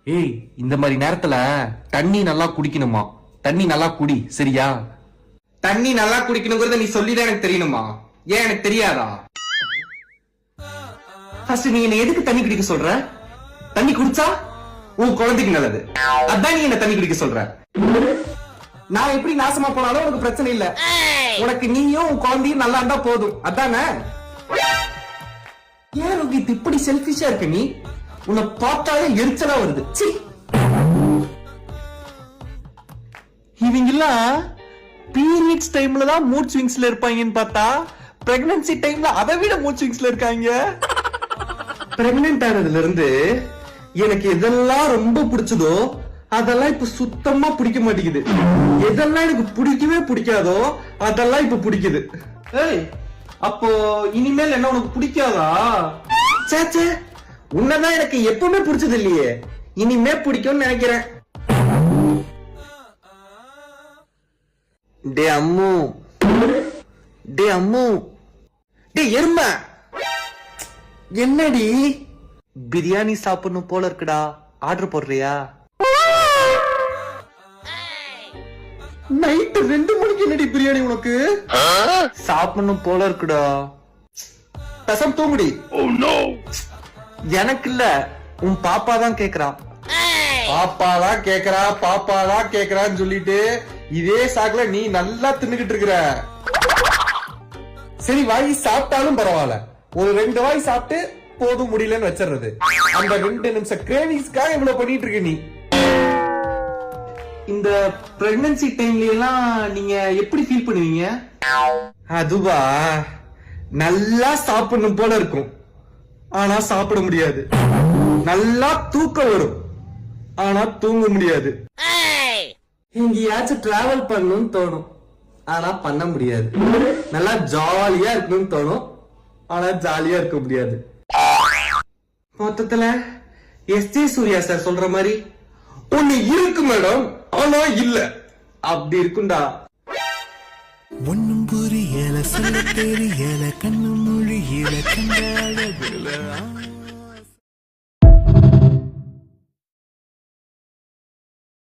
ஏய், இந்த மாதிரி நேரத்துல தண்ணி நல்லா குடிக்கணுமா? தண்ணி நல்லா குடி, சரியா? தண்ணி நல்லா குடிக்கணுங்கிறத நீ சொல்லிதான் எனக்கு தெரியணுமா? ஏன் எனக்கு தெரியாதா? ஃபர்ஸ்ட் நீ என்ன எதுக்கு தண்ணி குடிக்க சொல்ற? தண்ணி குடிச்சா உன் குழந்தைக்கு நல்லது, அதான் நீ என்ன தண்ணி குடிக்க சொல்ற. நான் எப்படி நாசமா போனாலும் உனக்கு பிரச்சனை இல்ல. உனக்கு நீயும் உன் குழந்தையும் நல்லா இருந்தா போதும், அதானே? ஏன் ரோஹித் இப்படி செல்ஃபிஷா இருக்க நீ? உன்னை பார்த்தாலே எரிச்சலா வருது. இவங்கெல்லாம் பீரியட்ஸ் டைம்ல தான் மூட் ஸ்விங்ஸ்ல இருப்பாங்கன்னு பார்த்தா பிரெக்னன்சி டைம்ல அதை விட மூட் ஸ்விங்ஸ்ல இருக்காங்க. பிரெக்னன்ட் ஆனதுல இருந்து எனக்கு எதெல்லாம் ரொம்ப பிடிச்சதோ அதெல்லாம் இப்ப சுத்தமா பிடிக்க மாட்டேங்குது. எதெல்லாம் எனக்கு பிடிக்கவே பிடிக்காதோ அதெல்லாம் இப்ப பிடிக்குது. ஏய், அப்போ இனிமேல் என்ன உனக்கு பிடிக்காதா? சேச்சே, உன்னதான் எனக்கு எப்பவுமே பிடிச்சது இல்லையே, இனிமே பிடிக்கும்னு நினைக்கிறேன். டே அம்மு, டே அம்மு, டே எரும, என்னடி பிரியாணி சாப்பிடணும் போல இருக்குடா, ஆர்டர் போடுறியா? நைட்டு 2 மணிக்கு என்னடி பிரியாணி உனக்கு? சாப்பிடணும் போல இருக்குடா, பசம் தூங்குடி. எனக்கு இல்ல, உன் பாப்பா தான் கேக்குறா. பாப்பாதான் கேக்குறா, பாப்பாதான் கேக்குறான்னு சொல்லிட்டு இதே சாக்குல நீ நல்லா தின்னுகிட்டு இருக்கிற. சரி, வாய் சாப்பிட்டாலும் பரவாயில்ல, ஒரு 2 வாய் சாப்பிட்டு போதும் முடியலன்னு வச்சிடுறது. அந்த 2 நிமிஷம் கிரேவிங்ஸ்க்காக இவ்வளவு பண்ணிட்டு இருக்க நீ. இந்த பிரெக்னன்சி டைம்ல எல்லாம் நீங்க எப்படி ஃபீல் பண்ணுவீங்க? அதுவா, நல்லா சாப்பிடணும் போல இருக்கும், ஆனா சாப்பிட முடியாது. நல்லா தூக்கம் வரும், ஆனா தூங்க முடியாது. எங்கேயாச்சும் டிராவல் பண்ணணும்னு தோணும், ஆனா பண்ண முடியாது. நல்லா ஜாலியா இருக்கணும்னு தோணும், ஆனா ஜாலியா இருக்க முடியாது. மொத்தத்துல எஸ்.ஜே. சூர்யா சார் சொல்ற மாதிரி ஒண்ணு இருக்கு மேடம், ஆனா இல்ல, அப்படி இருக்குண்டா. ஒன்னும் புரியல, சொல்ல தெரியல, கண்ணு மொழியில, கண்ட அழகுல